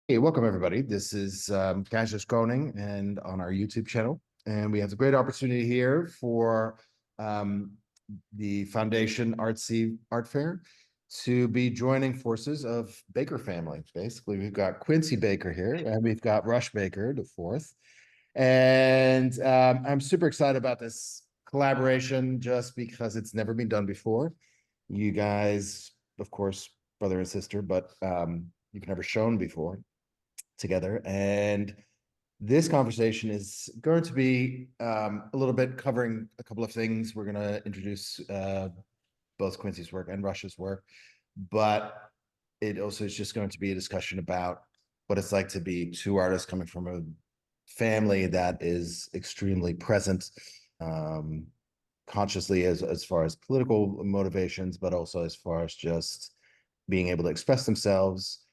Hey, welcome everybody. This is Keijsers Koning and on our YouTube channel. And we have a great opportunity here for um, the Foundation Artsy Art Fair to be joining forces of Baker family. Basically, we've got Quincy Baker here and we've got Rush Baker, the fourth. And I'm super excited about this collaboration just because it's never been done before. You guys, of course, brother and sister, but you've never shown before together. And this conversation is going to be a little bit covering a couple of things. We're going to introduce both Quincy's work and Rush's work, but it also is just going to be a discussion about what it's like to be two artists coming from a family that is extremely present consciously as far as political motivations, but also as far as just being able to express themselves,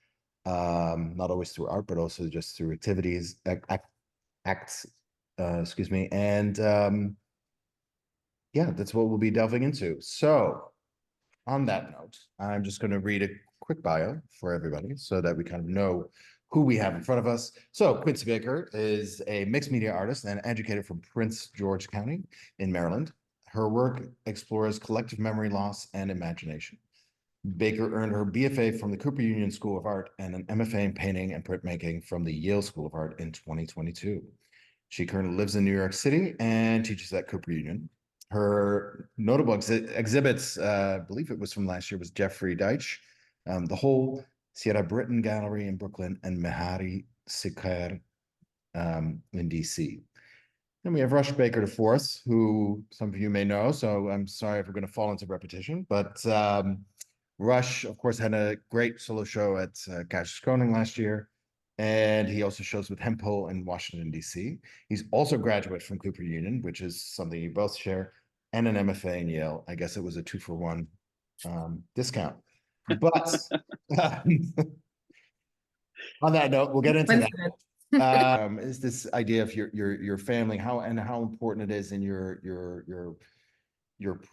not always through art, but also just through activities, acts, excuse me. And yeah, that's what we'll be delving into. So on that note, I'm just going to read a quick bio for everybody so that we kind of know who we have in front of us. So Quincy Baker is a mixed media artist and educator from Prince George County in Maryland. Her work explores collective memory loss and imagination. Baker earned her BFA from the Cooper Union School of Art and an MFA in painting and printmaking from the Yale School of Art in 2022. She currently lives in New York City and teaches at Cooper Union. Her notable exhibits, I believe it was from last year, was Jeffrey Deitch, the whole Sierra Britton Gallery in Brooklyn, and Mehari Sikher in DC. Then we have Rush Baker the fourth, who some of you may know, so I'm sorry if we're going to fall into repetition, but Rush, of course, had a great solo show at Keijsers Koning last year, and he also shows with Hempel in Washington, D.C. He's also a graduate from Cooper Union, which is something you both share, and an MFA in Yale. I guess it was a 2-for-1 discount. But on that note, we'll get into that. Is this idea of your family, how important it is in your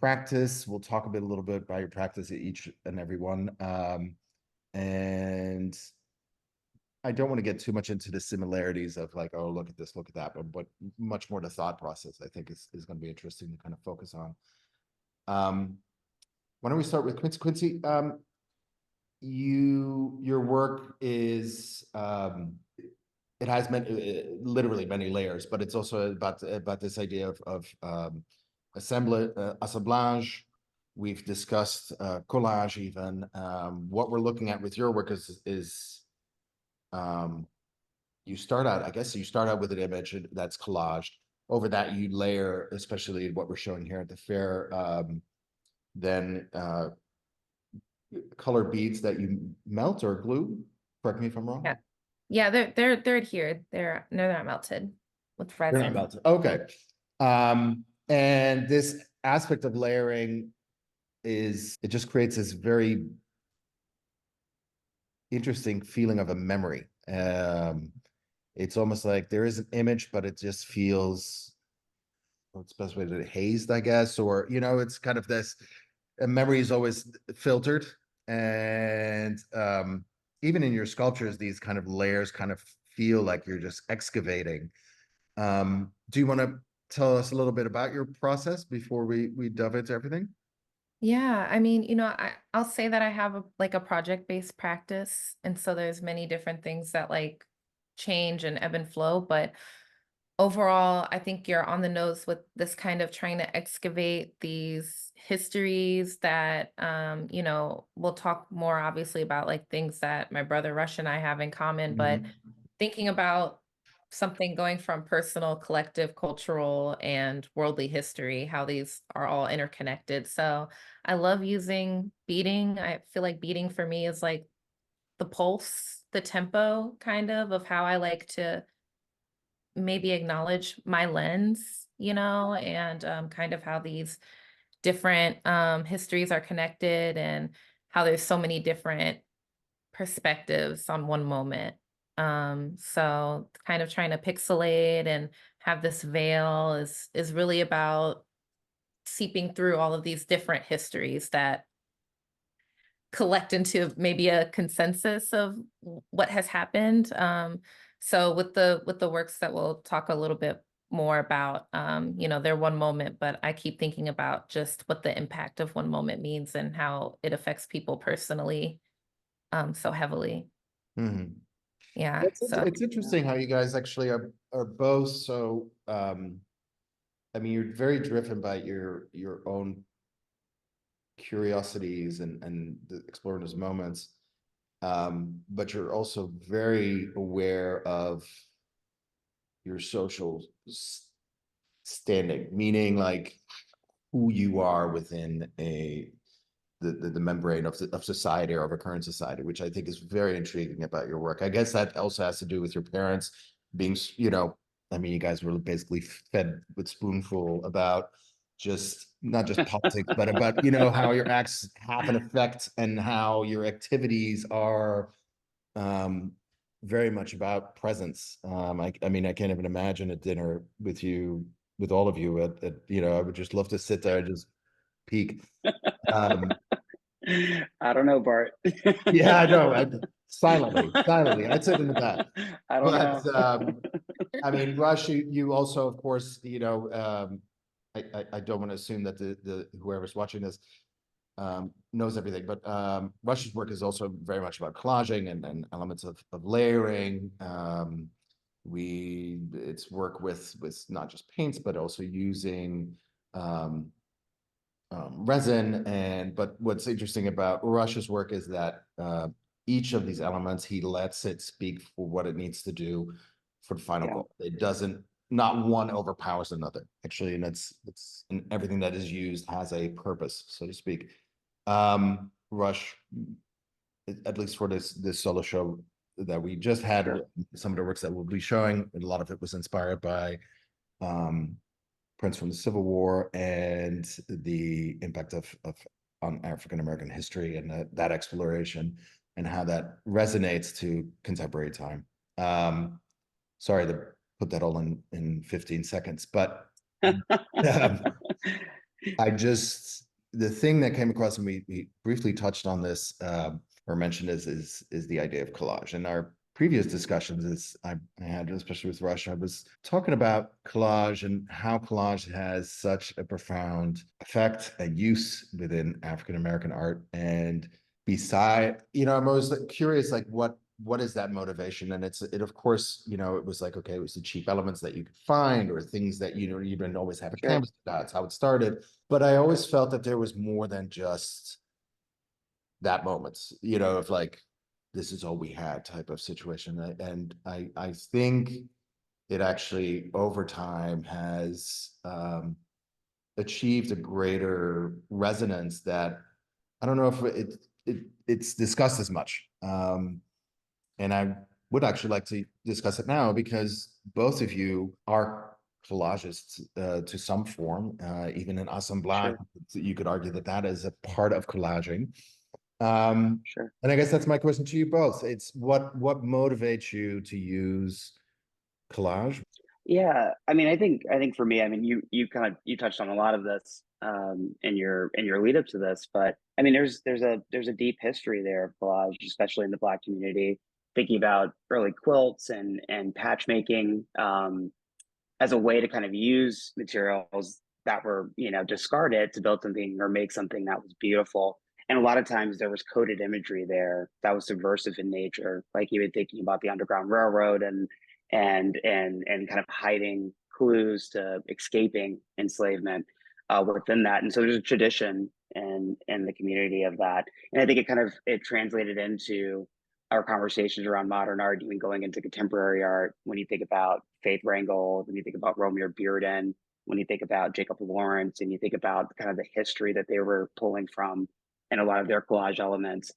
practice. We'll talk a little bit about your practice at each and every one. And I don't want to get too much into the similarities of like, oh, look at this, look at that, but much more the thought process, I think is going to be interesting to kind of focus on. Why don't we start with Quincy? Quincy, your work is it has literally many layers, but it's also about this idea of assemblage. We've discussed collage even. What we're looking at with your work is you start out, I guess you start out with an image that's collaged. Over that, you layer, especially what we're showing here at the fair, then color beads that you melt or glue. Correct me if I'm wrong. Yeah, they're adhered. They're not melted with resin. They're not melted. Okay. And this aspect of layering it just creates this very interesting feeling of a memory. It's almost like there is an image, but it just feels, what's the best way to hazed, I guess, or it's kind of this. A memory is always filtered, and even in your sculptures, these kind of layers kind of feel like you're just excavating. Do you want to tell us a little bit about your process before we dive into everything? Yeah, I mean, I'll say that I have a project-based practice, and so there's many different things that like change and ebb and flow, but overall, I think you're on the nose with this kind of trying to excavate these histories that we'll talk more obviously about like things that my brother Rush and I have in common, but thinking about something going from personal, collective, cultural, and worldly history, how these are all interconnected. So I love using beading. I feel like beading for me is like the pulse, the tempo kind of how I like to maybe acknowledge my lens, and kind of how these different histories are connected and how there's so many different perspectives on one moment. So kind of trying to pixelate and have this veil is really about seeping through all of these different histories that collect into maybe a consensus of what has happened. So with the works that we'll talk a little bit more about, they're one moment, but I keep thinking about just what the impact of one moment means and how it affects people personally, so heavily. Mhm. Yeah. So It's interesting how you guys actually are both so, I mean, you're very driven by your own curiosities and exploring those moments. But you're also very aware of your social standing, meaning like who you are within the membrane of society or of a current society, which I think is very intriguing about your work. I guess that also has to do with your parents being, I mean, you guys were basically fed with spoonful about just not just politics, but about, how your acts have an effect and how your activities are um, very much about presence. I mean, I can't even imagine a dinner with you, with all of you I would just love to sit there and just peek. Um, I don't know, Bart. yeah, I know. Silently, I'd sit in the back. I don't But know. I mean, Rush, you also, of course, I don't want to assume that the whoever's watching this knows everything, but Rush's work is also very much about collaging and elements of layering. It's work with not just paints, but also using um, resin. But what's interesting about Rush's work is that each of these elements, he lets it speak for what it needs to do for the final Yeah, goal. It doesn't, not one overpowers another, actually, and and everything that is used has a purpose, so to speak. Rush, at least for this solo show that we just had, sure. some of the works that we'll be showing, a lot of it was inspired by um, Prince from the Civil War and the impact of on African American history and that exploration and how that resonates to contemporary time. Sorry to put that all in 15 seconds, but um, the thing that came across and we briefly touched on this or mentioned is the idea of collage. In our previous discussions I had, especially with Rush, I was talking about collage and how collage has such a profound effect and use within African American art. And I'm always curious, like what is that motivation? And it of course, it was like, okay, it was the cheap elements that you could find or things that, you didn't always have a Sure. canvas. That's how it started. But I always felt that there was more than just that moment, of like, this is all we had type of situation. And I think it actually over time has achieved a greater resonance that I don't know if it's discussed as much. And I would actually like to discuss it now because both of you are collagists to some form, even in assemblage. Sure. You could argue that that is a part of collaging. Um, Sure. and I guess that's my question to you both. It's what motivates you to use collage? Yeah, I mean, I think for me, I mean, you touched on a lot of this in your lead up to this, but I mean, there's a deep history there of collage, especially in the Black community. Thinking about early quilts and patch making as a way to kind of use materials that were discarded to build something or make something that was beautiful. And a lot of times there was coded imagery there that was subversive in nature, like even thinking about the Underground Railroad and kind of hiding clues to escaping enslavement within that. And so there's a tradition in the community of that. And I think it translated into our conversations around modern art, even going into contemporary art. When you think about Faith Rangel, when you think about Romeo Bearden, when you think about Jacob Lawrence, and you think about kind of the history that they were pulling from and a lot of their collage elements.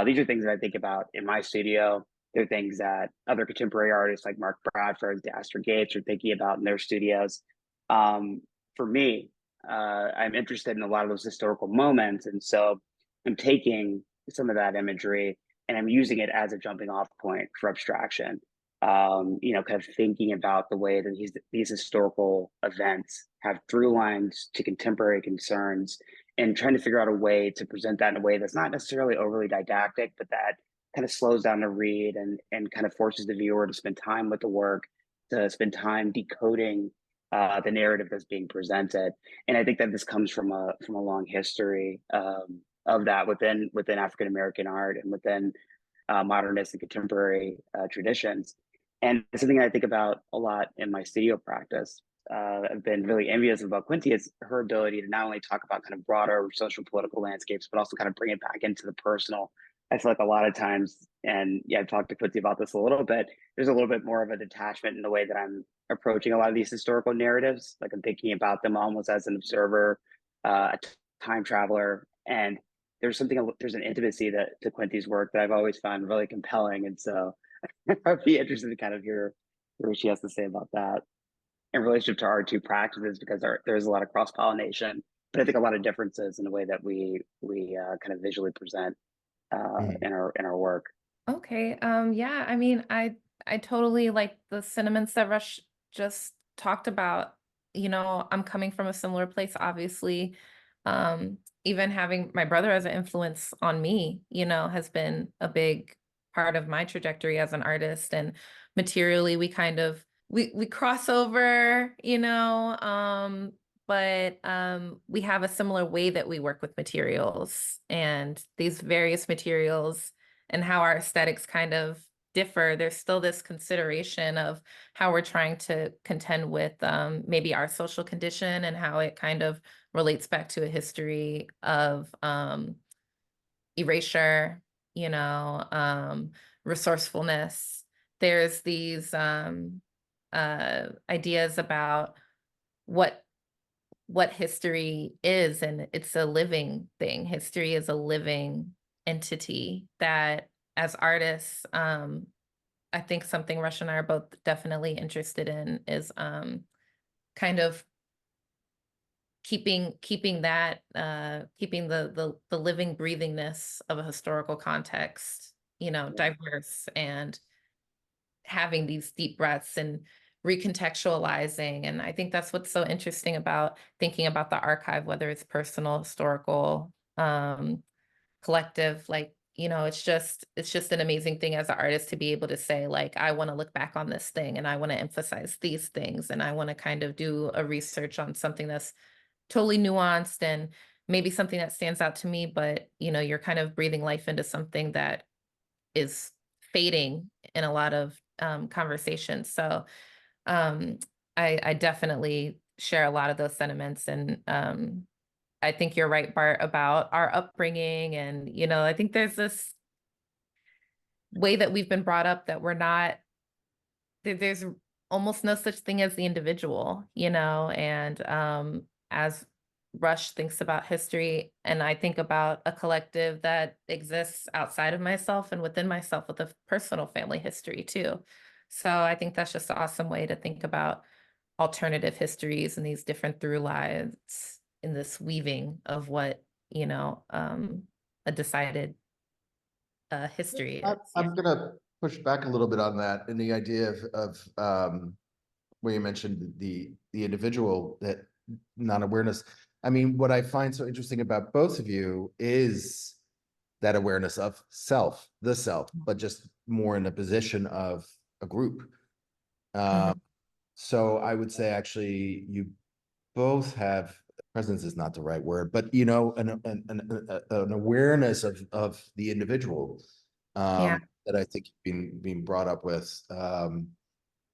These are things that I think about in my studio. They're things that other contemporary artists like Mark Bradford, Dastor Gates are thinking about in their studios. For me, I'm interested in a lot of those historical moments. And so I'm taking some of that imagery and I'm using it as a jumping off point for abstraction. Kind of thinking about the way that these historical events have through lines to contemporary concerns and trying to figure out a way to present that in a way that's not necessarily overly didactic, but that kind of slows down the read and kind of forces the viewer to spend time with the work, to spend time decoding the narrative that's being presented. And I think that this comes from a long history of that within African American art and within modernist and contemporary traditions. And it's something I think about a lot in my studio practice. I've been really envious about Quincy is her ability to not only talk about kind of broader social political landscapes, but also kind of bring it back into the personal. I feel like a lot of times, and yeah, I've talked to Quincy about this a little bit, there's a little bit more of a detachment in the way that I'm approaching a lot of these historical narratives. Like I'm thinking about them almost as an observer, time traveler. And there's an intimacy to Quincy's work that I've always found really compelling. And so I'd be interested to kind of hear what she has to say about that in relationship to our two practices, because there's a lot of cross pollination, but I think a lot of differences in the way that we kind of visually present in our work. Okay. Yeah, I mean, I totally like the sentiments that Rush just talked about. You know, I'm coming from a similar place, obviously. Even having my brother as an influence on me, you know, has been a big part of my trajectory as an artist. And materially, we kind of we cross over, you know, but we have a similar way that we work with materials, and these various materials and how our aesthetics kind of differ. There's still this consideration of how we're trying to contend with maybe our social condition and how it kind of relates back to a history of erasure, you know, resourcefulness. There's these ideas about what history is, and it's a living thing. History is a living entity that, as artists, I think something Rush and I are both definitely interested in is kind of keeping that keeping the living breathingness of a historical context, you know, diverse, and having these deep breaths and recontextualizing. And I think that's what's so interesting about thinking about the archive, whether it's personal, historical, collective. Like, you know, it's just an amazing thing as an artist to be able to say, like, I want to look back on this thing and I want to emphasize these things, and I want to kind of do a research on something that's totally nuanced and maybe something that stands out to me, but you know, you're kind of breathing life into something that is fading in a lot of conversations. So I definitely share a lot of those sentiments. And I think you're right, Bart, about our upbringing. And, you know, I think there's this way that we've been brought up that we're not, there's almost no such thing as the individual, you know, and as Rush thinks about history, and I think about a collective that exists outside of myself and within myself with a personal family history too. So I think that's just an awesome way to think about alternative histories and these different through lives in this weaving of what, you know, a decided history is. I'm gonna push back a little bit on that and the idea of where you mentioned the individual, that non-awareness. I mean, what I find so interesting about both of you is that awareness of the self, but just more in a position of a group. So I would say actually you both have, presence is not the right word, but you know, an awareness of the individual Yeah. that I think being brought up with.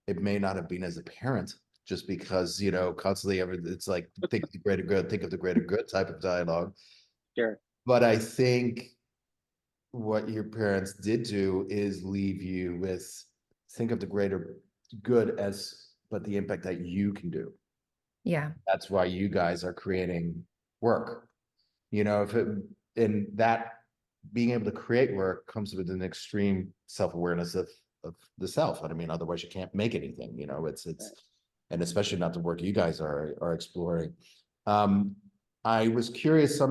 It may not have been as a parent, just because, you know, constantly it's like think of the greater good, think of the greater good type of dialogue. Sure. But I think what your parents did do is leave you with think of the greater good as, but the impact that you can do. Yeah. That's why you guys are creating work. You know, if it, and that being able to create work comes with an extreme self-awareness of the self. I mean, otherwise you can't make anything, you know, it's, and especially not the work you guys are exploring. I was curious,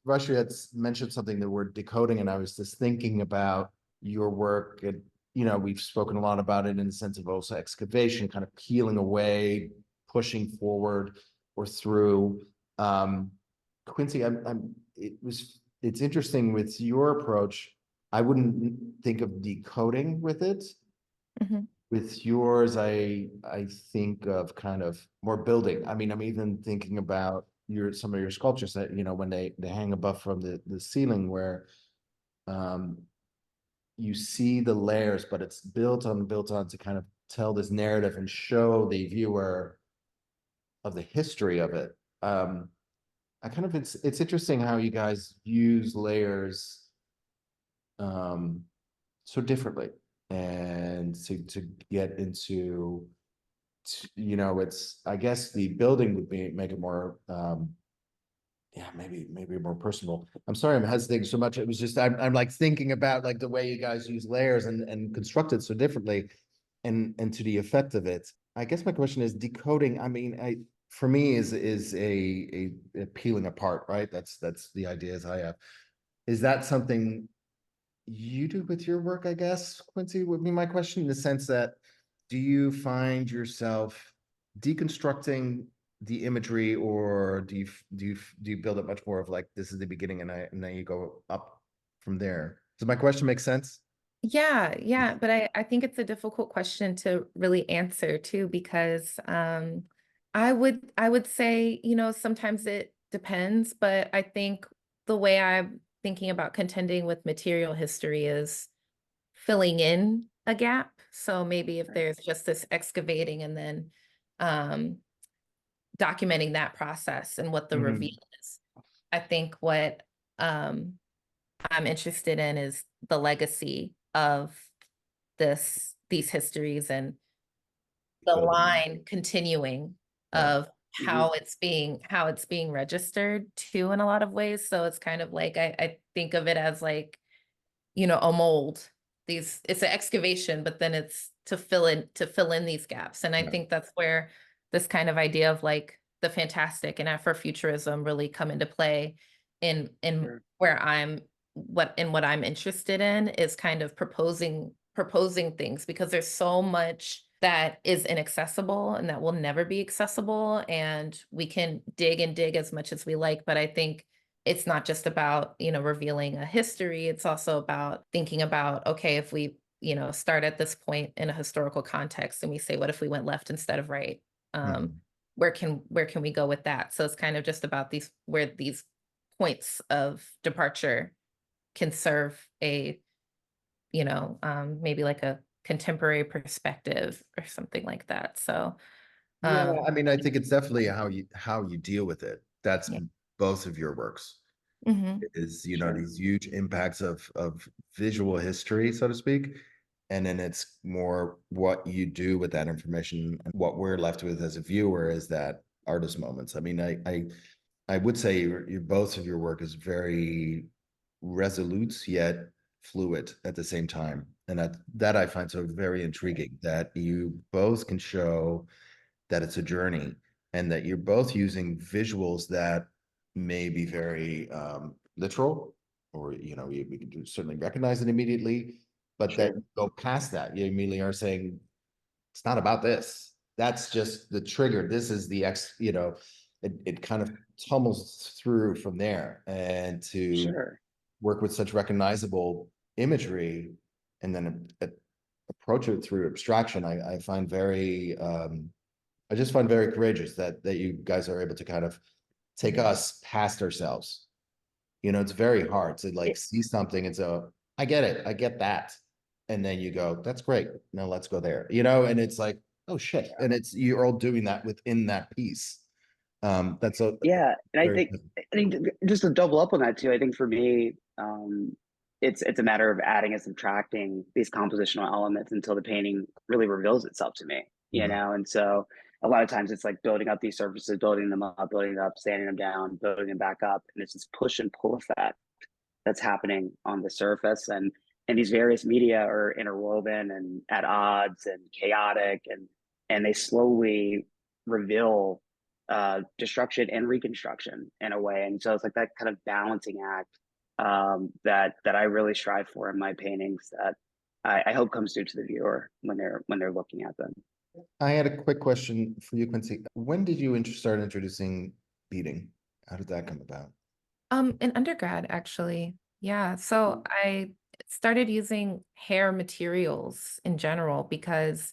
Russia had mentioned something, the word decoding, and I was just thinking about your work. And, you know, we've spoken a lot about it in the sense of also excavation, kind of peeling away, pushing forward or through. Quincy, it's interesting with your approach. I wouldn't think of decoding with it. Mhm. With yours, I think of kind of more building. I mean, I'm even thinking about some of your sculptures that, when they hang above from the ceiling where um you see the layers, but it's built on to kind of tell this narrative and show the viewer of the history of it. I kind of it's interesting how you guys use layers um so differently and to get into it's I guess the building would make it more yeah, maybe more personal. I'm sorry I'm hesitating so much. It was just I'm like thinking about like the way you guys use layers and construct it so differently and to the effect of it. I guess my question is decoding. I mean, I for me is a peeling apart, right? That's the ideas I have. Is that something you do with your work, I guess, Quincy, would be my question, in the sense that do you find yourself deconstructing the imagery, or do you build it much more of like this is the beginning and then you go up from there? Does my question make sense? Yeah, but I think it's a difficult question to really answer too, because I would say, sometimes it depends, but I think the way I'm thinking about contending with material history is filling in a gap. So maybe if there's just this excavating and then um documenting that process and what the reveal Mhm. is. I think what um I'm interested in is the legacy of these histories and the Building. line continuing Right. of Mhm. how it's being registered too in a lot of ways. So it's kind of like I think of it as like, a mold. It's an excavation, but then it's to fill in these gaps. And I Right. think that's where this kind of idea of like the fantastic and Afrofuturism really come into play in Sure. where what I'm interested in is kind of proposing things, because there's so much that is inaccessible and that will never be accessible, and we can dig and dig as much as we like, but I think it's not just about, revealing a history. It's also about thinking about, okay, if we, start at this point in a historical context and we say, what if we went left instead of right? Um, Mhm. where can we go with that? So it's kind of just about where these points of departure can serve maybe like a contemporary perspective or something like that. So, Yeah, um, I mean, I think it's definitely how you deal with it. That's yeah. both of your works. Hmm. Is Sure. these huge impacts of visual history, so to speak, and then it's more what you do with that information, and what we're left with as a viewer is that artist moments. I mean, I would say your both of your work is very resolute yet fluid at the same time, and that I find so very intriguing, that you both can show that it's a journey, and that you're both using visuals that may be very literal, or we can certainly recognize it immediately, but that Sure. go past that. You immediately are saying it's not about this. That's just the trigger. This is the it kind of tumbles through from there, and to Sure. work with such recognizable imagery and then approach it through abstraction, I find very I just find very courageous that you guys are able to kind of take us past ourselves. It's very hard to like see something and so I get it, I get that. And then you go, that's great. Now let's go there. And it's like, oh shit. And it's you're all doing that within that piece. That's a Yeah, and very I think just to double up on that too, I think for me, it's a matter of adding and subtracting these compositional elements until the painting really reveals itself to me, Mhm. And so a lot of times it's like building up these surfaces, building them up, building them up, standing them down, building them back up, and it's this push and pull effect that's happening on the surface, and these various media are interwoven and at odds and chaotic, and they slowly reveal destruction and reconstruction in a way, and so it's like that kind of balancing act that I really strive for in my paintings, that I hope comes through to the viewer when they're looking at them. I had a quick question for you, Quincy. When did you start introducing beading? How did that come about? In undergrad, actually. Yeah. So I started using hair materials in general because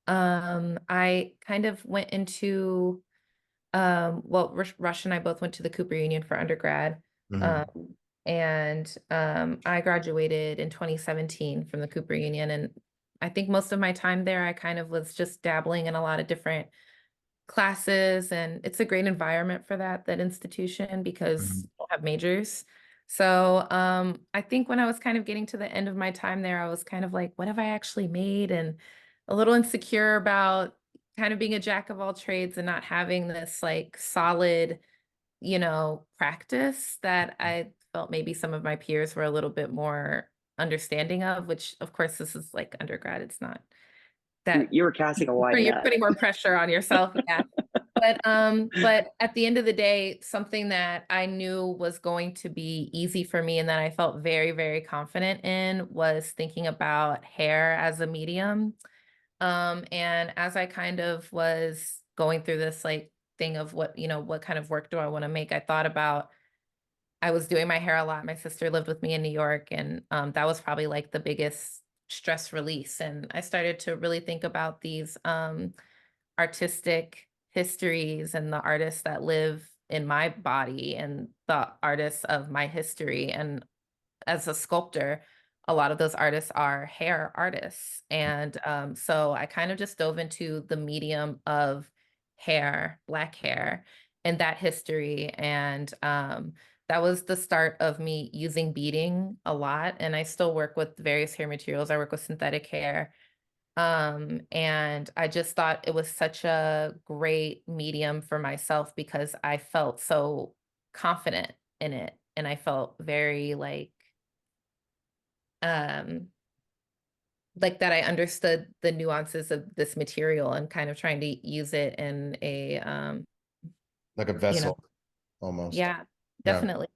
I kind of went into well, Rush and I both went to the Cooper Union for undergrad. Mhm. Um, and I graduated in 2017 from the Cooper Union. And I think most of my time there, I kind of was just dabbling in a lot of different classes, and it's a great environment for that institution because Mhm. you don't have majors. So I think when I was kind of getting to the end of my time there, I was kind of like, what have I actually made? And a little insecure about kind of being a jack of all trades and not having this like solid, practice that I felt maybe some of my peers were a little bit more understanding of, which of course this is like undergrad. It's not that You were casting a wide you're net. putting more pressure on yourself. Yeah. But at the end of the day, something that I knew was going to be easy for me and that I felt very, very confident in was thinking about hair as a medium. And as I kind of was going through this like thing of what kind of work do I want to make, I thought about I was doing my hair a lot. My sister lived with me in New York, and that was probably like the biggest stress release. And I started to really think about these artistic histories and the artists that live in my body and the artists of my history. And as a sculptor, a lot of those artists are hair artists. And so I kind of just dove into the medium of hair, Black hair, and that history. And that was the start of me using beading a lot. And I still work with various hair materials. I work with synthetic hair. And I just thought it was such a great medium for myself because I felt so confident in it. And I felt very like that I understood the nuances of this material and kind of trying to use it in a Like a you know, vessel almost. yeah, Yeah. definitely. And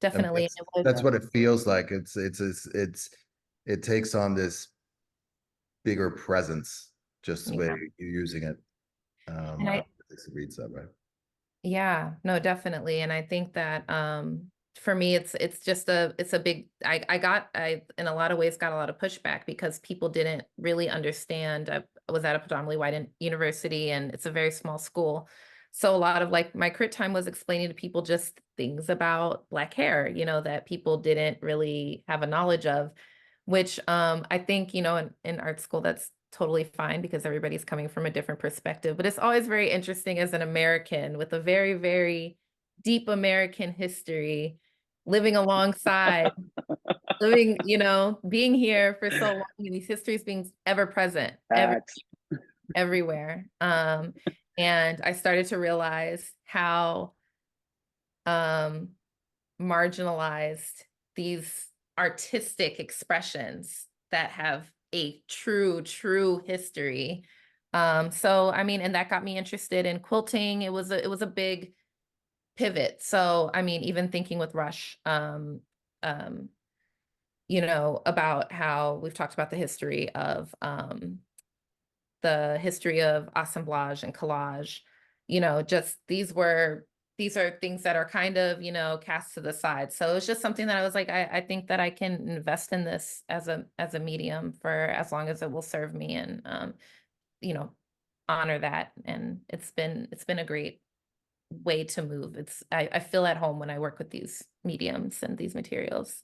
Definitely. that's It was, that's what it feels like. It takes on this bigger presence just the way yeah. you're using it. And I I don't think it reads that way. Yeah, no, definitely. And I think that for me it's just it's a big I in a lot of ways got a lot of pushback because people didn't really understand. I was at a predominantly white university and it's a very small school. So a lot of like my crit time was explaining to people just things about Black hair, that people didn't really have a knowledge of, which I think, in art school that's totally fine because everybody's coming from a different perspective. But it's always very interesting as an American with a very, very deep American history, living alongside, being here for so long, and these histories being ever present, Facts. everywhere. And I started to realize how um, marginalized these artistic expressions that have a true, true history. So I mean, and that got me interested in quilting. It was a big pivot. So I mean, even thinking with Rush, um, about how we've talked about the history of assemblage and collage, just these are things that are kind of, cast to the side. So it's just something that I was like, I think that I can invest in this as a medium for as long as it will serve me and you know, honor that. And it's been a great way to move. I feel at home when I work with these mediums and these materials.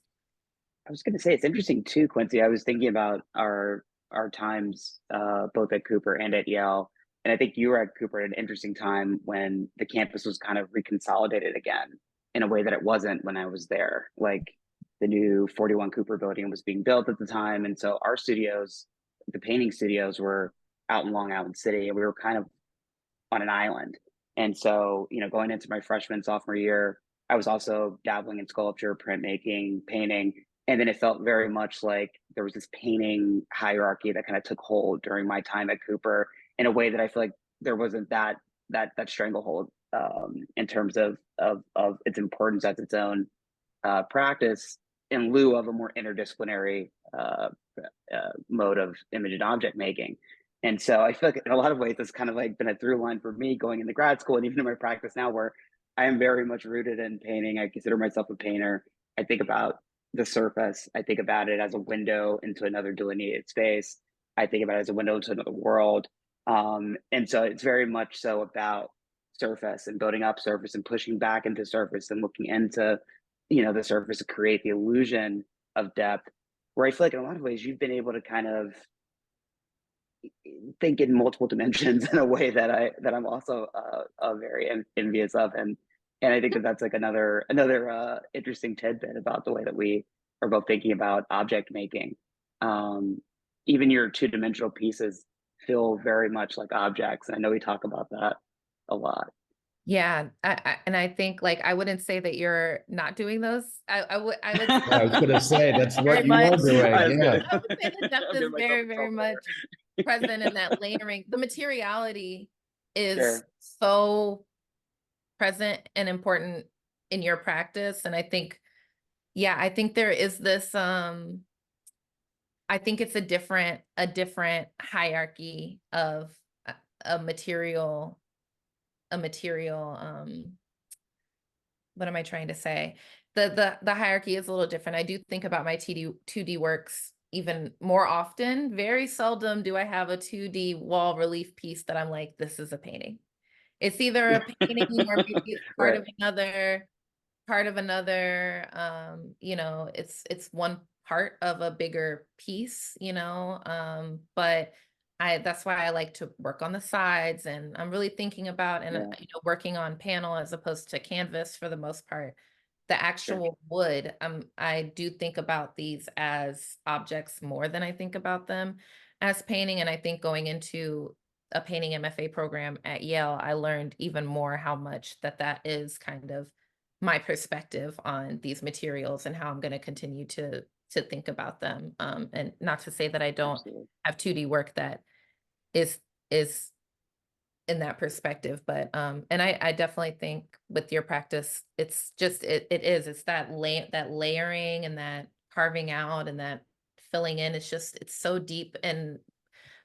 I was going to say it's interesting too, Quincy. I was thinking about our times both at Cooper and at Yale, and I think you were at Cooper at an interesting time when the campus was kind of reconsolidated again in a way that it wasn't when I was there. Like the new 41 Cooper building was being built at the time, and so our studios, the painting studios, were out in Long Island City, and we were kind of on an island. And so, going into my freshman, sophomore year, I was also dabbling in sculpture, printmaking, painting. And then it felt very much like there was this painting hierarchy that kind of took hold during my time at Cooper in a way that I feel like there wasn't that stranglehold in terms of its importance as its own practice in lieu of a more interdisciplinary mode of image and object making. And so I feel like in a lot of ways, it's kind of like been a through line for me going into grad school and even in my practice now, where I am very much rooted in painting. I consider myself a painter. I think about the surface. I think about it as a window into another delineated space. I think about it as a window into another world. And so it's very much so about surface and building up surface and pushing back into surface and looking into, the surface to create the illusion of depth. Where I feel like in a lot of ways you've been able to kind of think in multiple dimensions in a way that I'm also very envious of, and I think that that's like another interesting tidbit about the way that we are both thinking about object making. Even your two-dimensional pieces feel very much like objects, and I know we talk about that a lot. Yeah, and I think like I wouldn't say that you're not doing those. I would I was gonna say, that's very what you are much. doing, yeah. I would say the depth I'll is give myself very, a very couple much there. present in that layering. The materiality is Sure. so present and important in your practice. And I think, yeah, I think there is this I think it's a different hierarchy of a material, what am I trying to say? The hierarchy is a little different. I do think about my 2D works even more often. Very seldom do I have a 2D wall relief piece that I'm like, this is a painting. It's either a painting or maybe it's part Right. of another, it's one part of a bigger piece, but that's why I like to work on the sides, and I'm really thinking about and Yeah. working on panel as opposed to canvas for the most part. The Sure. actual wood, I do think about these as objects more than I think about them as painting. And I think going into a painting MFA program at Yale, I learned even more how much that is kind of my perspective on these materials and how I'm going to continue to think about them. And not to say that I don't Absolutely. have 2D work that is in that perspective, but and I definitely think with your practice, it's just it's that layering and that carving out and that filling in. It's so deep, and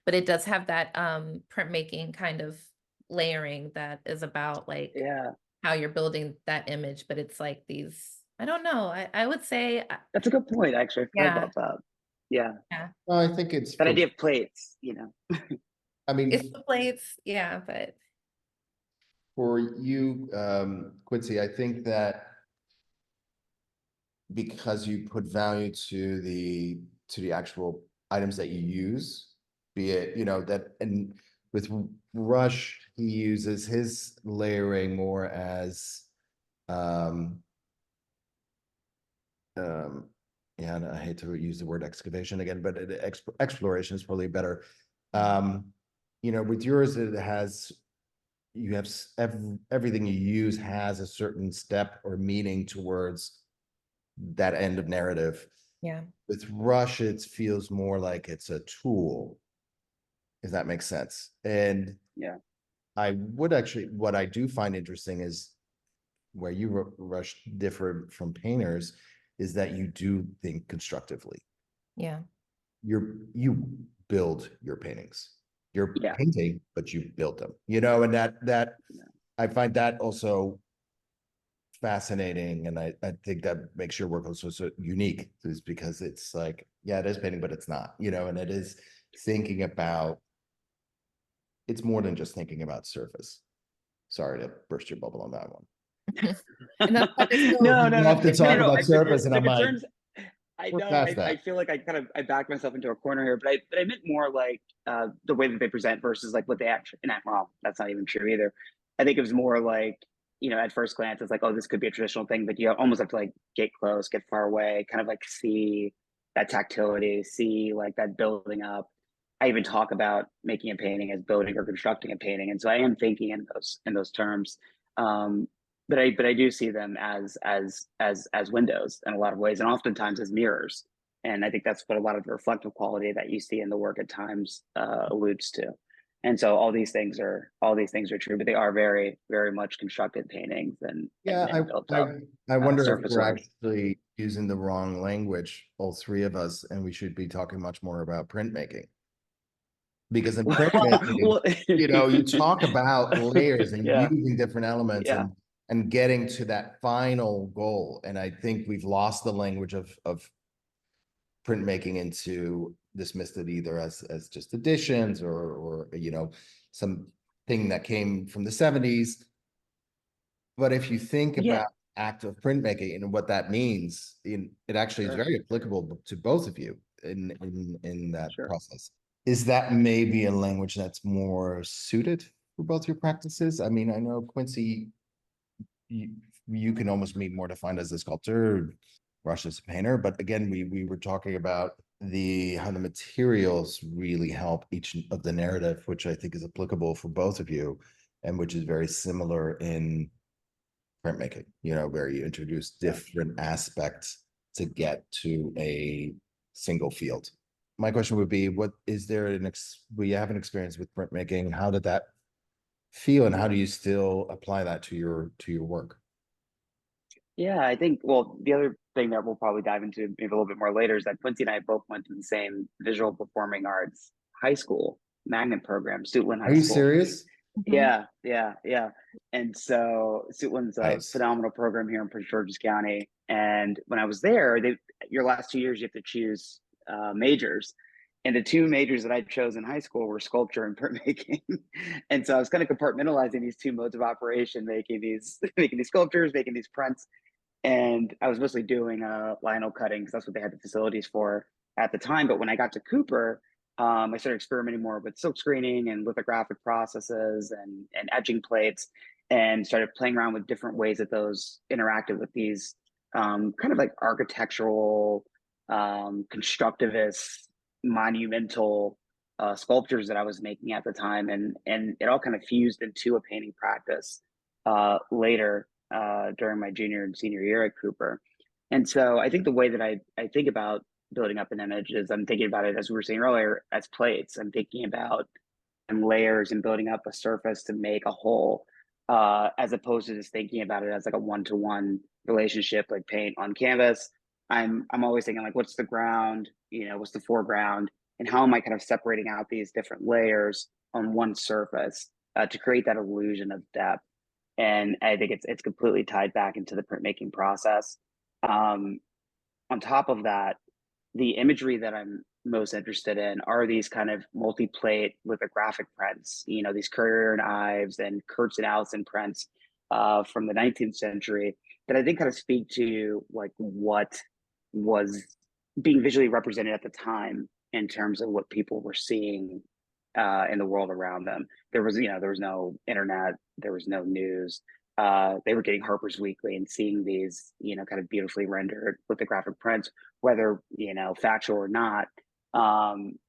but it does have that printmaking kind of layering that is about like Yeah. how you're building that image. But it's like these, I don't know, I would say That's a good point, actually. I forgot yeah, about that. Yeah. yeah, Well, I think it's That for, idea of plates. I it's mean, the plates, yeah, but for you, Quincy, I think that because you put value to the actual items that you use, be it, that, and with Rush, he uses his layering more as um um yeah, and I hate to use the word excavation again, but exploration is probably better. um with yours, it has, you have everything you use has a certain step or meaning towards that end of narrative. yeah, With Rush, it feels more like it's a tool, if that makes sense. And Yeah. I would actually, what I do find interesting is where you Rush differ from painters is that you do think constructively. yeah, You build your paintings. You're Yeah. painting, but you build them, and that Yeah. I find that also fascinating, and I think that makes your work also so unique, is because it's like, yeah, it is painting, but it's not, and it is thinking about, it's more than just thinking about surface. Sorry to burst your bubble on that one. and that's why it's so No, We no, no, love to no, no, talk no. about surface, and The I'm like, concerns. I we're know. past I that. feel like I backed myself into a corner here, but I meant more like the way that they present versus like what they actually. And I'm wrong. That's not even true either. I think it was more like, at first glance, it's like, oh, this could be a traditional thing, but you almost have to like get close, get far away, kind of like see that tactility, see like that building up. I even talk about making a painting as building or constructing a painting, and so I am thinking in those terms. Um, but I do see them as windows in a lot of ways, and oftentimes as mirrors. And I think that's what a lot of the reflective quality that you see in the work at times alludes to. And so all these things are true, but they are very, very much constructed paintings and Yeah, built I up I wonder if surface we're wise. actually using the wrong language, all three of us, and we should be talking much more about printmaking. Because in printmaking, Well, you talk about layers and yeah, using different elements, yeah, and and getting to that final goal. And I think we've lost the language of printmaking into dismissed it either as just editions or something that came from the 70s. But if you think Yeah, about active printmaking and what that means, it actually is sure, very applicable to both of you in that sure. process. Is that maybe a language that's more suited for both your practices? I mean, I know Quincy, you, you can almost be more defined as a sculptor, Rush as a painter, but again, we were talking about how the materials really help each of the narrative, which I think is applicable for both of you, and which is very similar in printmaking, where you introduce Yeah. different aspects to get to a single field. My question would be, what is there we have an experience with printmaking? How did that feel, and how do you still apply that to your work? Yeah, I think, well, the other thing that we'll probably dive into maybe a little bit more later is that Quincy and I both went to the same visual performing arts high school magnet program, Suitland Are High you School. serious? Mhm. Yeah. And so Suitland's a Nice. phenomenal program here in Prince George's County. And when I was there, your last 2 years, you have to choose majors. And the two majors that I chose in high school were sculpture and printmaking. And so I was kind of compartmentalizing these two modes of operation, making these making these sculptures, making these prints, and I was mostly doing lino cutting because that's what they had the facilities for at the time. But when I got to Cooper, I started experimenting more with silk screening and lithographic processes and etching plates, and started playing around with different ways that those interacted with these kind of like architectural, constructivist, monumental sculptures that I was making at the time, and it all kind of fused into a painting practice later during my junior and senior year at Cooper. And so I think the way that I think about building up an image is I'm thinking about it, as we were saying earlier, as plates. I'm thinking about and layers and building up a surface to make a whole, as opposed to just thinking about it as like a one-to-one relationship, like paint on canvas. I'm always thinking like, what's the ground, what's the foreground, and how am I kind of separating out these different layers on one surface to create that illusion of depth. And I think it's completely tied back into the printmaking process. Um, on top of that, the imagery that I'm most interested in are these kind of multi-plate lithographic prints, these Currier and Ives and Kurtz and Allison prints from the 19th century that I think kind of speak to like what was being visually represented at the time in terms of what people were seeing in the world around them. There was no internet, there was no news. They were getting Harper's Weekly and seeing these, kind of beautifully rendered lithographic prints, whether factual or not.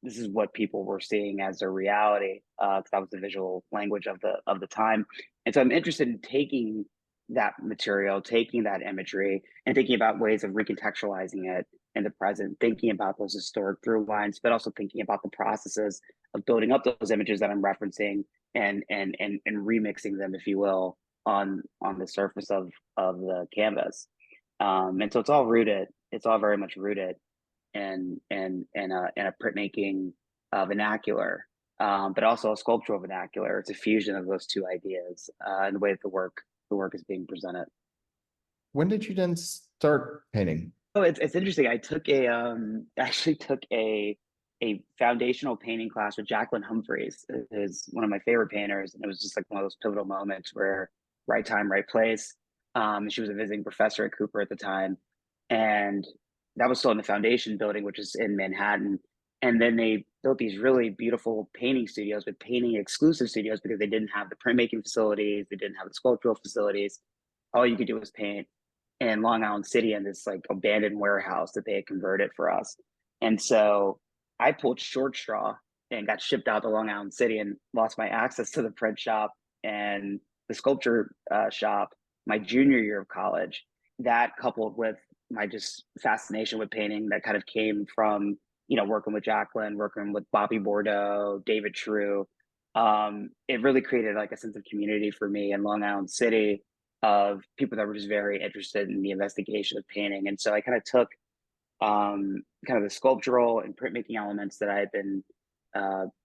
This is what people were seeing as their reality, because that was the visual language of the time. And so I'm interested in taking that material, taking that imagery, and thinking about ways of recontextualizing it in the present, thinking about those historic through lines, but also thinking about the processes of building up those images that I'm referencing and remixing them, if you will, on the surface of the canvas. And so it's all very much rooted in a printmaking vernacular, but also a sculptural vernacular. It's a fusion of those two ideas and the way that the work is being presented. When did you then start painting? Oh, it's interesting. I took actually took a foundational painting class with Jacqueline Humphreys, who is one of my favorite painters, and it was just like one of those pivotal moments where right time, right place. She was a visiting professor at Cooper at the time, and that was still in the foundation building, which is in Manhattan. And then they built these really beautiful painting studios with painting exclusive studios because they didn't have the printmaking facilities, they didn't have the sculptural facilities. All you could do was paint in Long Island City in this like abandoned warehouse that they had converted for us. And so I pulled short straw and got shipped out to Long Island City and lost my access to the print shop and the sculpture shop my junior year of college. That coupled with my just fascination with painting that kind of came from working with Jacqueline, working with Bobby Bordeaux, David True. It really created like a sense of community for me in Long Island City of people that were just very interested in the investigation of painting. And so I kind of took kind of the sculptural and printmaking elements that I had been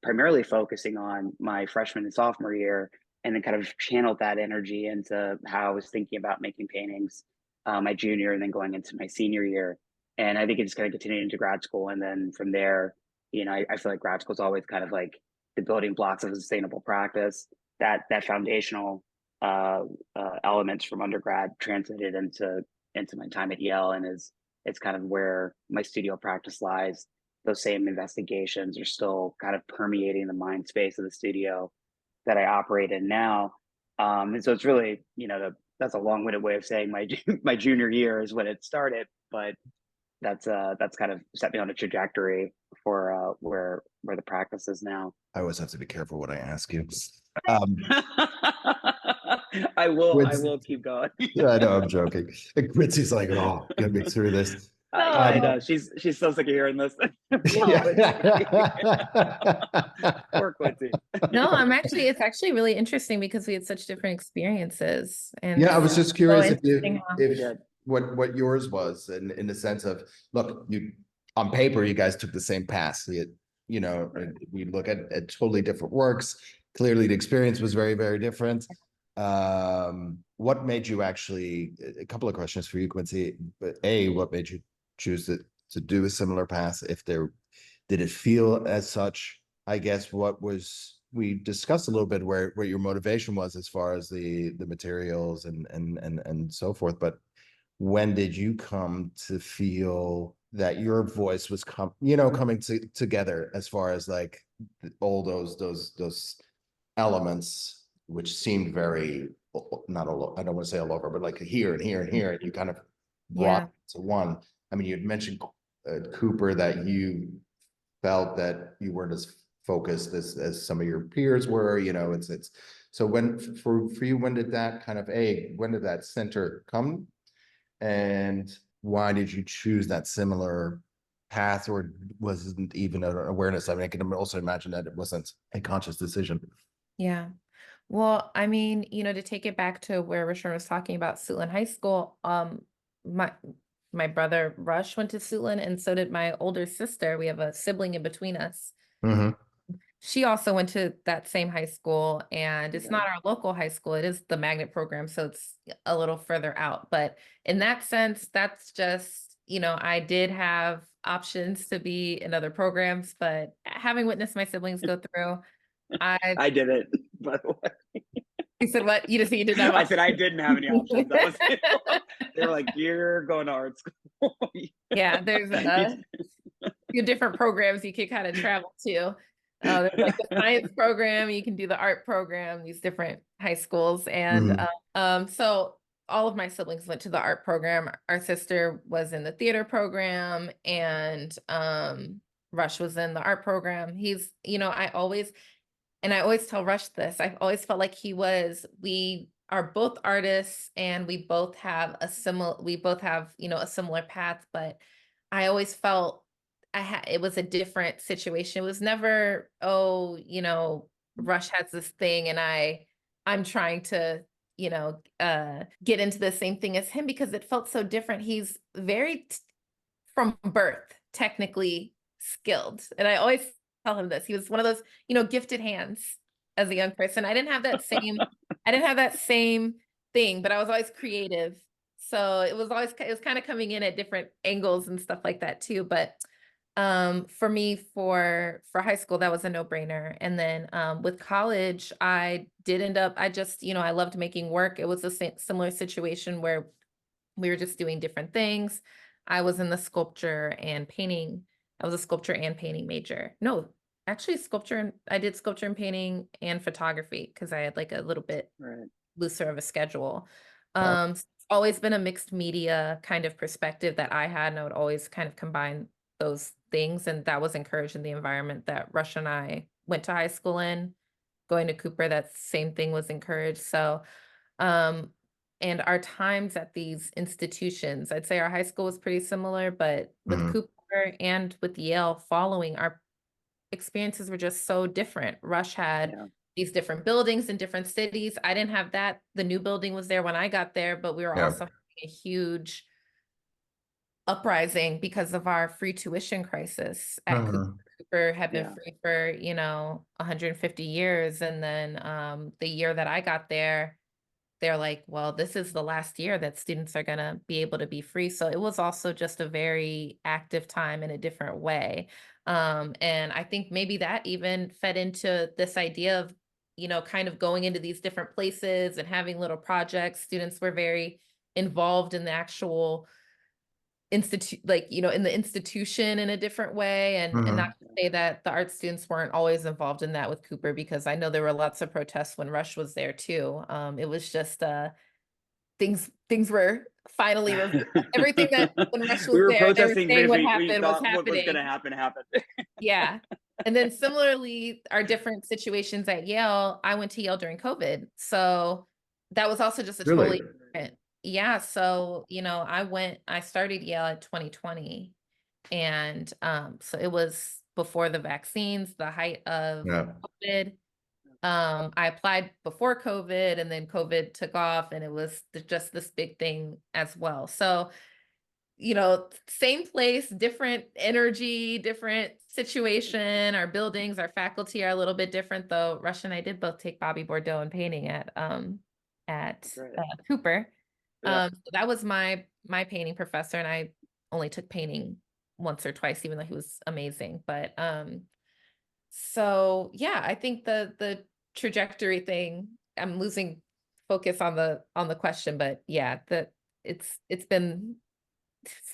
primarily focusing on my freshman and sophomore year and then kind of channeled that energy into how I was thinking about making paintings my junior and then going into my senior year. And I think it just kind of continued into grad school. And then from there, I feel like grad school is always kind of like the building blocks of a sustainable practice. That foundational elements from undergrad translated into my time at Yale, and it's kind of where my studio practice lies. Those same investigations are still kind of permeating the mind space of the studio that I operate in now. And so it's really, that's a long-winded way of saying my junior year is when it started, but that's kind of set me on a trajectory for where the practice is now. I always have to be careful what I ask you. I will keep going. Yeah, I know, I'm joking. And Quincy's like, oh, get me through this. I know she's so sick of hearing this. Poor Quincy. No, it's actually really interesting because we had such different experiences. And Yeah, I was just so curious if interesting how- what yours was, in the sense of, look, you on paper, you guys took the same path. We look at totally different works. Clearly, the experience was very, very different. What made you actually? A couple of questions for you, Quincy. But what made you choose to do a similar path? Did it feel as such? I guess we discussed a little bit where your motivation was as far as the materials and so forth. But when did you come to feel that your voice was coming together as far as like all those elements, which seemed very, not all, I don't want to say all over, but like here and here and here, and you kind of brought to one. I mean, you had mentioned Cooper, that you felt that you weren't as focused as some of your peers were. It's so when for you, when did that kind of when did that center come, and why did you choose that similar path, or wasn't even an awareness? I mean, I can also imagine that it wasn't a conscious decision. Yeah. Well, I mean, to take it back to where Rashawn was talking about Suitland High School, my brother Rush went to Suitland, and so did my older sister. We have a sibling in between us. Mm-hmm. She also went to that same high school, and it's not our local high school. It is the magnet program, so it's a little further out. But in that sense, that's just, I did have options to be in other programs, but having witnessed my siblings go through, I did it, by the way. You said what? You didn't have I said I didn't have any options. That was it. They were like, "You're going to art school." Yeah, there's a few different programs you can kind of travel to. There's like the science program, you can do the art program, these different high schools. And so all of my siblings went to the art program. Our sister was in the theater program, and Rush was in the art program. I always tell Rush this, I've always felt like we are both artists, and we both have a similar path, but I always felt it was a different situation. It was never, Rush has this thing and I'm trying to, get into the same thing as him, because it felt so different. He's very from birth, technically skilled. And I always tell him this. He was one of those, gifted hands as a young person. I didn't have that same thing, but I was always creative. So it was kind of coming in at different angles and stuff like that too. But for me, for high school, that was a no-brainer. And then with college, I loved making work. It was a similar situation where we were just doing different things. I was in the sculpture and painting. I was a sculpture and painting major. No, actually I did sculpture and painting and photography, because I had like a little bit looser of a schedule. It's always been a mixed media kind of perspective that I had, and I would always kind of combine those things. And that was encouraged in the environment that Rush and I went to high school in. Going to Cooper, that same thing was encouraged. So, and our times at these institutions, I'd say our high school was pretty similar, but with Cooper and with Yale following, our experiences were just so different. Rush had these different buildings in different cities. I didn't have that. The new building was there when I got there, but we were also having a huge uprising because of our free tuition crisis at Cooper. Cooper had been Yeah. free for, 150 years. And then the year that I got there, they're like, well, this is the last year that students are going to be able to be free. So it was also just a very active time in a different way. And I think maybe that even fed into this idea of, kind of going into these different places and having little projects. Students were very involved in the actual institute, like, in the institution in a different way. And not Mhm. to say that the art students weren't always involved in that with Cooper, because I know there were lots of protests when Rush was there too. It was just things were finally everything that when Rush We was were there, they were protesting saying because what we happened was thought what was going to happening. happen happened. Yeah. And then similarly, our different situations at Yale, I went to Yale during COVID. So that was also just a Really? totally different, yeah. So, I started Yale at 2020. And so it was before the vaccines, the height of Yeah. COVID. I applied before COVID, and then COVID took off, and it was just this big thing as well. So, same place, different energy, different situation. Our buildings, our faculty are a little bit different, though. Rush and I did both take Bobby Bordeaux and painting at Great. Cooper. Yeah. So that was my painting professor, and I only took painting once or twice, even though he was amazing. But so yeah, I think the trajectory thing, I'm losing focus on the question, but yeah, that it's been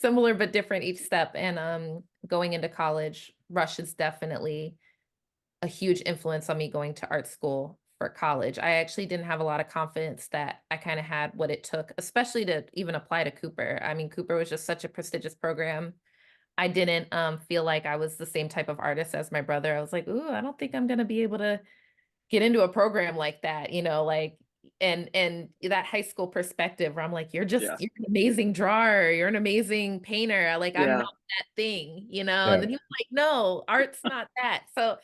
similar but different each step. And going into college, Rush is definitely a huge influence on me going to art school for college. I actually didn't have a lot of confidence that I kind of had what it took, especially to even apply to Cooper. I mean, Cooper was just such a prestigious program. I didn't feel like I was the same type of artist as my brother. I was like, ooh, I don't think I'm gonna be able to get into a program like that, like, and that high school perspective where I'm like, you're Yeah. an amazing drawer, you're an amazing painter. Like, I'm Yeah. not that thing, Yeah. and then he was like, no, art's not that. So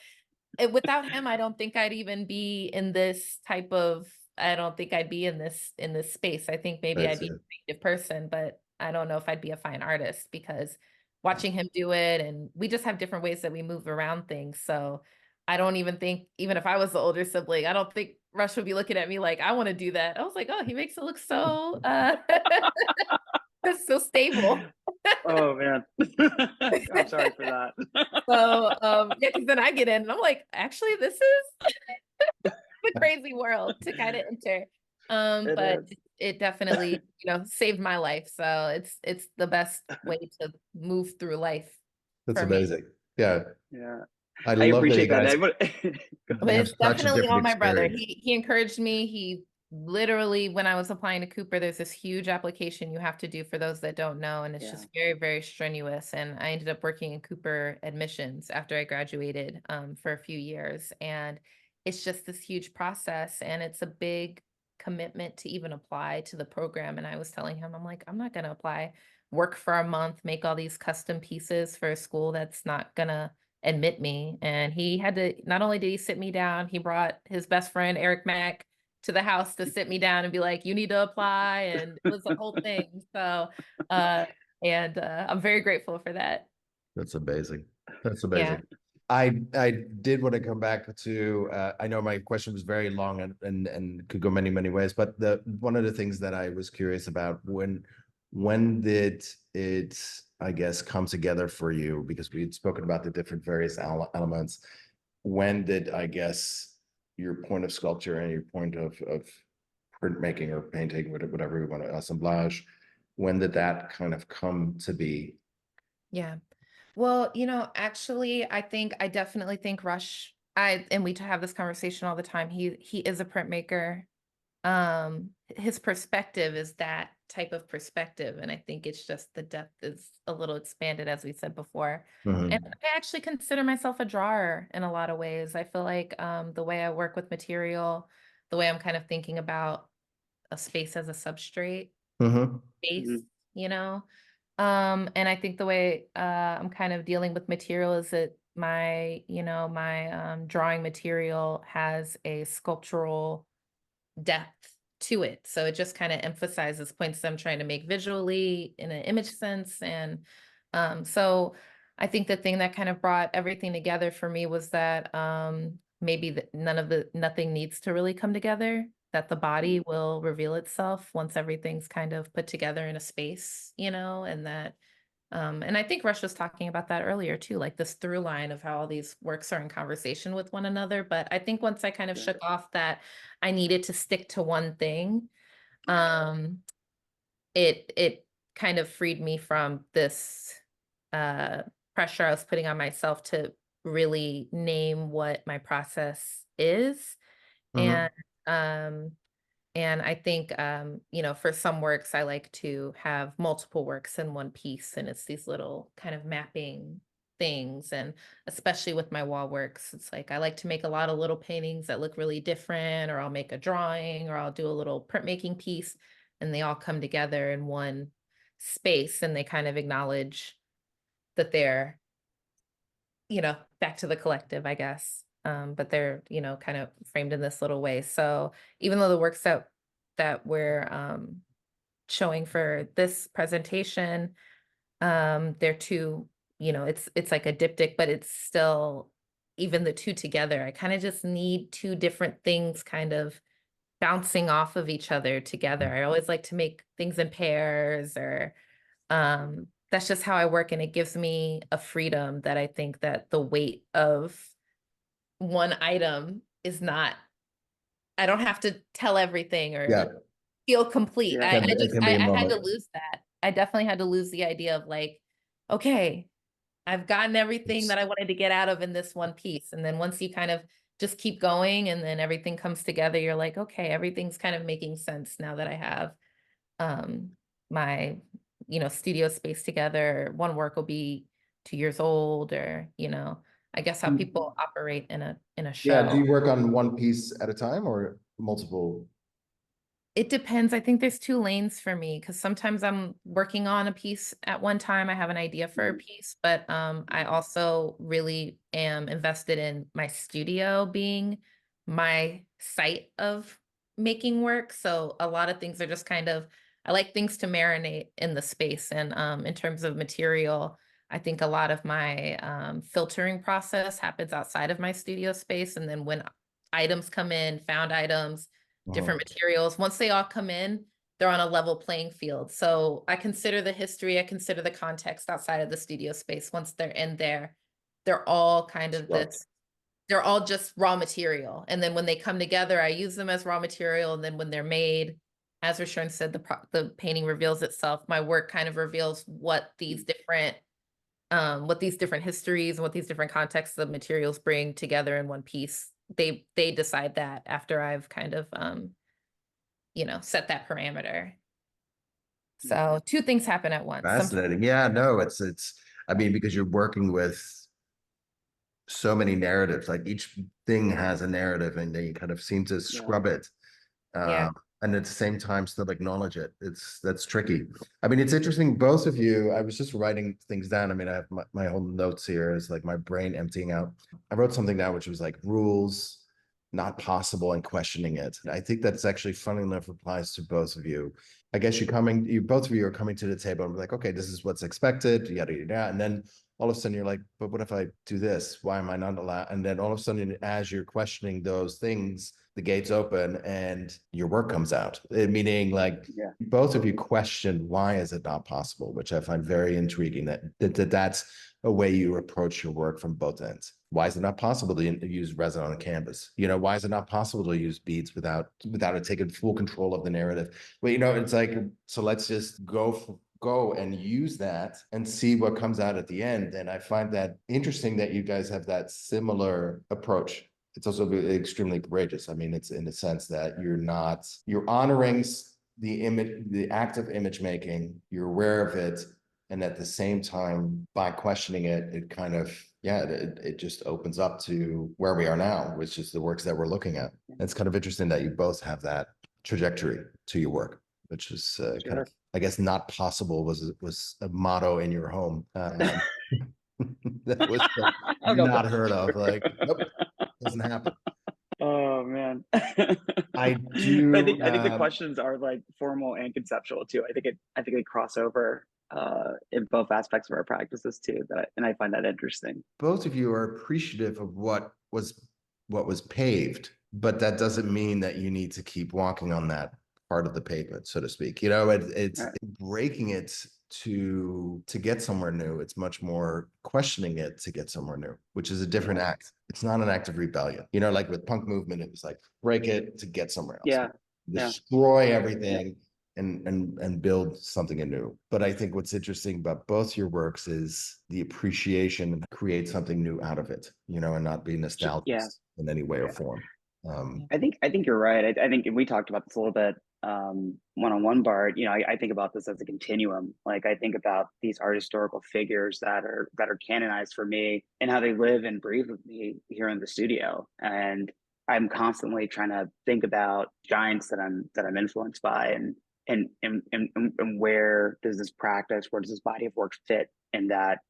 without him, I don't think I'd even be in this type of, I don't think I'd be in this space. I think maybe I'd That's be it. a creative person, but I don't know if I'd be a fine artist, because watching him do it, and we just have different ways that we move around things. So I don't even think, even if I was the older sibling, I don't think Rush would be looking at me like, I want to do that. I was like, oh, he makes it look so so stable. Oh man. I'm sorry for that. So yeah, because then I get in and I'm like, actually, this is the crazy world to kind of enter. It But is. it definitely, saved my life. So it's the best way to move through life That's for me. amazing. Yeah. Yeah. I I love that you appreciate that. guys Go But ahead. have it's such a definitely different on my brother. experience. He encouraged me. He literally, when I was applying to Cooper, there's this huge application you have to do for those that don't know, and it's Yeah. just very, very strenuous. And I ended up working in Cooper admissions after I graduated for a few years, and it's just this huge process, and it's a big commitment to even apply to the program. And I was telling him, I'm like, I'm not gonna apply, work for a month, make all these custom pieces for a school that's not gonna admit me. And he had to, not only did he sit me down, he brought his best friend Eric Mack to the house to sit me down and be like, you need to apply. And it was a whole thing. So uh I'm very grateful for that. That's amazing. That's Yeah. amazing. I did want to come back to I know my question was very long and could go many ways, but the one of the things that I was curious about, when did it, I guess, come together for you? Because we had spoken about the different various elements. When did, I guess, your point of sculpture and your point of printmaking or painting, whatever you want to assemblage, when did that kind of come to be? Yeah. Well, actually, I definitely think Rush, and we have this conversation all the time. He is a printmaker. His perspective is that type of perspective, and I think it's just the depth is a little expanded, as we said before. And Mhm. I actually consider myself a drawer in a lot of ways. I feel like the way I work with material, the way I'm kind of thinking about a space as a substrate Mhm. space, Mhm. you know. And I think the way I'm kind of dealing with material is that my drawing material has a sculptural depth to it. So it just kind of emphasizes points that I'm trying to make visually in an image sense. And so I think the thing that kind of brought everything together for me was that maybe nothing needs to really come together, that the body will reveal itself once everything's kind of put together in a space, and that and I think Rush was talking about that earlier too, like this through line of how all these works are in conversation with one another. But I think once I kind of shook off that I needed to stick to one thing, um, it kind of freed me from this uh pressure I was putting on myself to really name what my process is. Mhm. And um and I think for some works I like to have multiple works in one piece, and it's these little kind of mapping things. And especially with my wall works, it's like I like to make a lot of little paintings that look really different, or I'll make a drawing, or I'll do a little printmaking piece, and they all come together in one space, and they kind of acknowledge that they're, back to the collective, I guess. But they're, kind of framed in this little way. So even though the works that we're showing for this presentation, they're two, it's like a diptych, but it's still, even the two together, I kind of just need two different things kind of bouncing off of each other together. I always like to make things in pairs, or that's just how I work, and it gives me a freedom that I think that the weight of one item is not, I don't have to tell everything Yeah, or feel complete. Yeah. I it just can be a I had to moment. lose that. I definitely had to lose the idea of like, okay, I've gotten everything It's, that I wanted to get out of in this one piece. And then once you kind of just keep going and then everything comes together, you're like, okay, everything's kind of making sense now that I have um my studio space together. One work will be 2 years old, or I guess how Mm. people operate in a yeah. Do show. you work on one piece at a time or multiple? It depends. I think there's two lanes for me, because sometimes I'm working on a piece at one time. I have an idea for a piece, but I also really am invested in my studio being my site of making work. So a lot of things are just kind of, I like things to marinate in the space. And in terms of material, I think a lot of my filtering process happens outside of my studio space. And then when items come in, found items, different materials, once they all come in, they're on a level playing field. So I consider the history, I consider the context outside of the studio space. Once they're in there, they're all kind of Scrubbed. this, they're all just raw material. And then when they come together, I use them as raw material. And then when they're made, as Rashawn said, the painting reveals itself. My work kind of reveals what these different histories and what these different contexts of materials bring together in one piece. They decide that after I've kind of set that parameter. So two things happen at once. Sometimes, Fascinating. Yeah, no, I mean, because you're working with so many narratives, like each thing has a narrative and they kind of seem to Yeah. scrub it. yeah, And at the same time still acknowledge it. That's tricky. I mean, it's interesting, both of you. I was just writing things down. I mean, I have my whole notes here is like my brain emptying out. I wrote something down which was like rules not possible and questioning it. I think that's actually funny enough applies to both of you. I guess you both of you are coming to the table and be like, okay, this is what's expected, yada yada. And then all of a sudden you're like, but what if I do this? Why am I not allowed? And then all of a sudden, as you're questioning those things, the gates open and your work comes out. Meaning, like, Yeah. both of you question why is it not possible, which I find very intriguing. That's a way you approach your work from both ends. Why is it not possible to use resin on a canvas? Why is it not possible to use beads without it taking full control of the narrative? But it's like, so let's just go and use that and see what comes out at the end. And I find that interesting that you guys have that similar approach. It's also extremely courageous. I mean, it's in the sense that you're honoring the image, the act of image making, you're aware of it. And at the same time, by questioning it, it kind of, it just opens up to where we are now, which is the works that we're looking at. And it's kind of interesting that you both have that trajectory to your work, which is kind of, I guess, not possible was a motto in your home. That was like I don't know not if heard that's of. true. Like, nope, doesn't happen. Oh man. I But do. I think the questions are like formal and conceptual too. I think they cross over in both aspects of our practices too. And I find that interesting. Both of you are appreciative of what was paved, but that doesn't mean that you need to keep walking on that part of the pavement, so to speak. You know, it's Right. breaking it to get somewhere new. It's much more questioning it to get somewhere new, which is a different Yeah. act. It's not an act of rebellion. You know, like with punk movement, it was like break it to get somewhere else. Yeah. Yeah. Destroy everything and build something anew. But I think what's interesting about both your works is the appreciation and create something new out of it, you know, and not be nostalgic Yeah. in any way or Yeah. form. I think you're right. I think, and we talked about this a little bit one-on-one, Bart. You know, I think about this as a continuum. Like I think about these art historical figures that are canonized for me and how they live and breathe with me here in the studio. And I'm constantly trying to think about giants that I'm influenced by, and where does this practice, where does this body of work fit in that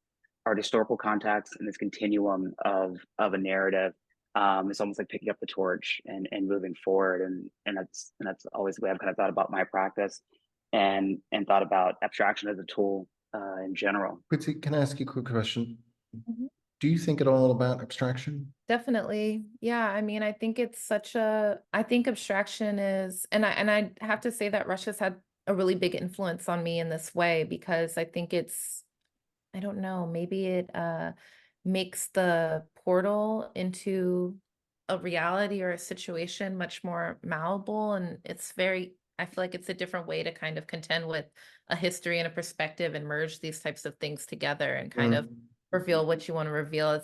art historical context and this continuum of a narrative. It's almost like picking up the torch and moving forward, and that's always the way I've kind of thought about my practice, and thought about abstraction as a tool in general. Quincy, can I ask you a quick question? Mhm. Do you think at all about abstraction? Definitely. Yeah. I mean, I think I think abstraction is, and I have to say that Rush has had a really big influence on me in this way because I think I don't know, maybe it makes the portal into a reality or a situation much more malleable. And I feel like it's a different way to kind of contend with a history and a perspective and merge these types of things together and kind of reveal what you want to reveal.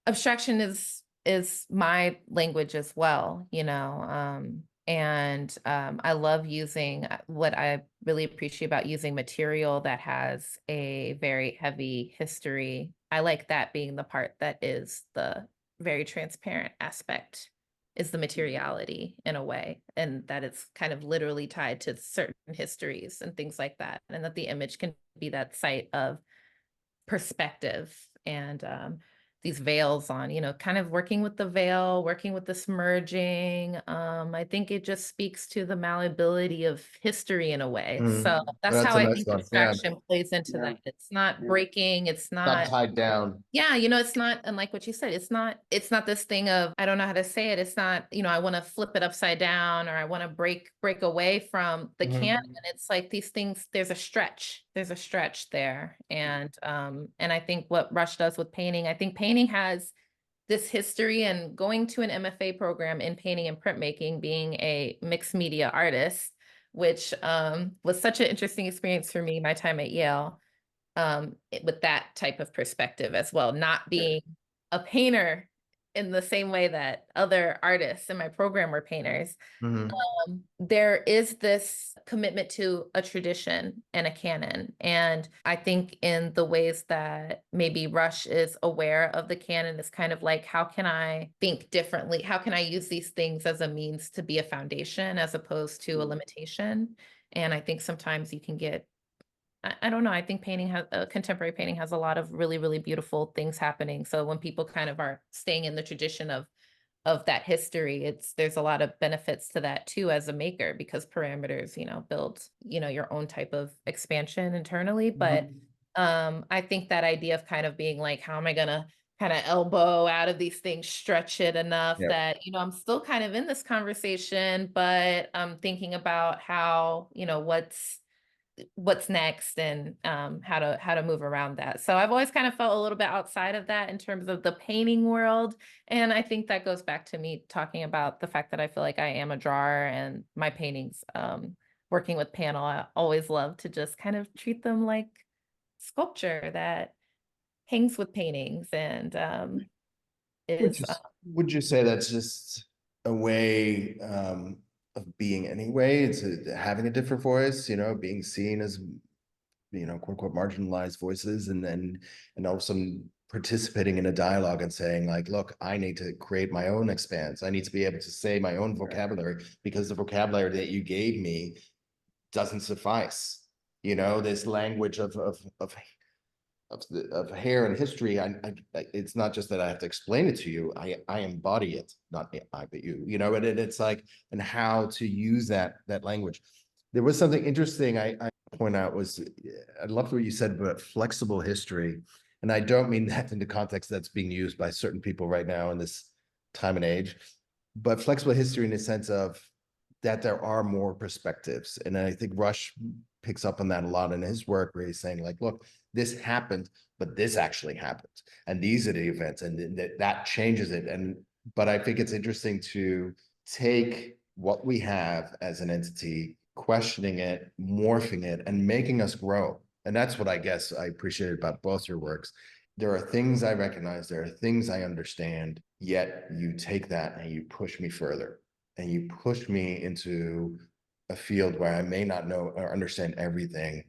Abstraction is my language as well, you know. And I love using what I really appreciate about using material that has a very heavy history. I like that being the part that is the very transparent aspect, is the materiality in a way, and that it's kind of literally tied to certain histories and things like that, and that the image can be that site of perspective and these veils on, you know, kind of working with the veil, working with the smudging. I think it just speaks to the malleability of history in a way. So that's That's how a I nice think one. Yeah, abstraction plays into Yeah. that. It's not Yeah. breaking, it's not not, tied down. yeah, you know, it's not, and like what you said, it's not this thing of, I don't know how to say it. It's not, you know, I want to flip it upside down or I want to break away from the canon. It's like these things, there's a stretch there. And I think what Rush does with painting, I think painting has this history, and going to an MFA program in painting and printmaking, being a mixed media artist, which was such an interesting experience for me, my time at Yale, with that type of perspective as well, not being a painter in the same way that other artists in my program were painters. There is this commitment to a tradition and a canon. And I think in the ways that maybe Rush is aware of the canon is kind of like, how can I think differently? How can I use these things as a means to be a foundation as opposed to a limitation? And I think sometimes you can get, I don't know. I think contemporary painting has a lot of really, really beautiful things happening. So when people kind of are staying in the tradition of that history, there's a lot of benefits to that too as a maker, because parameters, you know, build, you know, your own type of expansion internally. But I think that idea of kind of being like, how am I gonna kind of elbow out of these things, stretch it enough that, you know, I'm still kind of in this conversation, but I'm thinking about how, you know, what's next, and how to move around that. So I've always kind of felt a little bit outside of that in terms of the painting world. And I think that goes back to me talking about the fact that I feel like I am a drawer, and my paintings, working with panel, I always love to just kind of treat them like sculpture that hangs with paintings, and is Would you say that's just a way of being anyway? It's having a different voice, you know, being seen as, you know, quote unquote marginalized voices, and then and all of a sudden participating in a dialogue and saying like, look, I need to create my own expanse. I need to be able to say my own vocabulary because the vocabulary that you gave me doesn't suffice. You know, this language of hair and history. It's not just that I have to explain it to you. I embody it, not I, but you. You know, and it's like, and how to use that language. There was something interesting I point out was, I loved what you said about flexible history. And I don't mean that in the context that's being used by certain people right now in this time and age, but flexible history in the sense of that there are more perspectives. And I think Rush picks up on that a lot in his work, where he's saying like, look, this happened, but this actually happened. And these are the events, and that changes it. But I think it's interesting to take what we have as an entity, questioning it, morphing it, and making us grow. And that's what I guess I appreciated about both your works. There are things I recognize, there are things I understand, yet you take that and you push me further, and you push me into a field where I may not know or understand everything,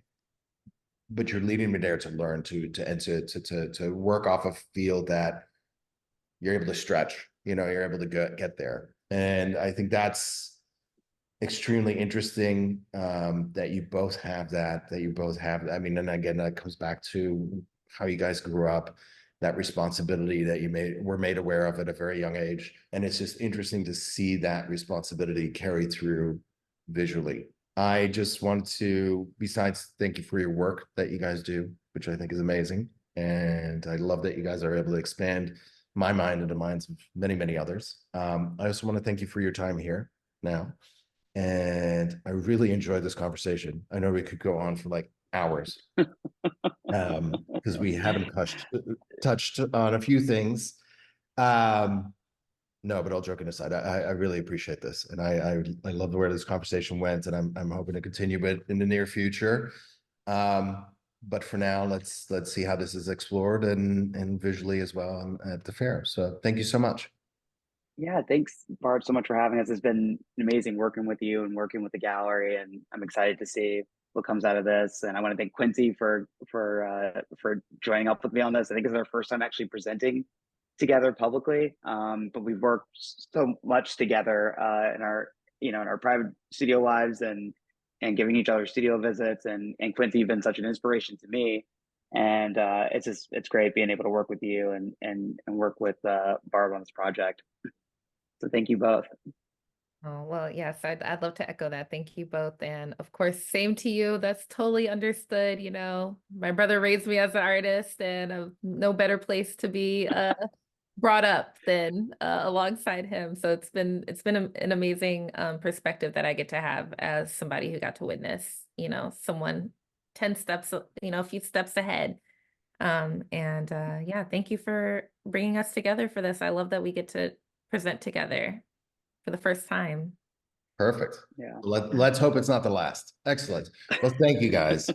but you're leading me there to learn, to work off a field that you're able to stretch, you're able to get there. And I think that's extremely interesting, that you both have that you both have. I mean, and again, that comes back to how you guys grew up, that responsibility that were made aware of at a very young age. And it's just interesting to see that responsibility carry through visually. I just want to, besides thank you for your work that you guys do, which I think is amazing. And I love that you guys are able to expand my mind and the minds of many, many others. I also want to thank you for your time here now. And I really enjoyed this conversation. I know we could go on for like hours, because we haven't touched on a few things. No, but all joking aside, I really appreciate this, and I love where this conversation went, and I'm hoping to continue it in the near future. But for now, let's see how this is explored and visually as well at the fair. So thank you so much. Yeah, thanks, Bart, so much for having us. It's been amazing working with you and working with the gallery, and I'm excited to see what comes out of this. And I want to thank Quincy for joining up with me on this. I think it's our first time actually presenting together publicly, but we've worked so much together in our in our private studio lives, and giving each other studio visits. And Quincy, you've been such an inspiration to me. And it's great being able to work with you and work with Barb on this project. So thank you both. Oh, well, yes, I'd love to echo that. Thank you both. And of course, same to you. That's totally understood. My brother raised me as an artist, and no better place to be brought up than alongside him. So it's been an amazing perspective that I get to have as somebody who got to witness, someone 10 steps, a few steps ahead. Yeah, thank you for bringing us together for this. I love that we get to present together for the first time. Perfect. Yeah. Let's hope it's not the last. Excellent. Well, thank you guys.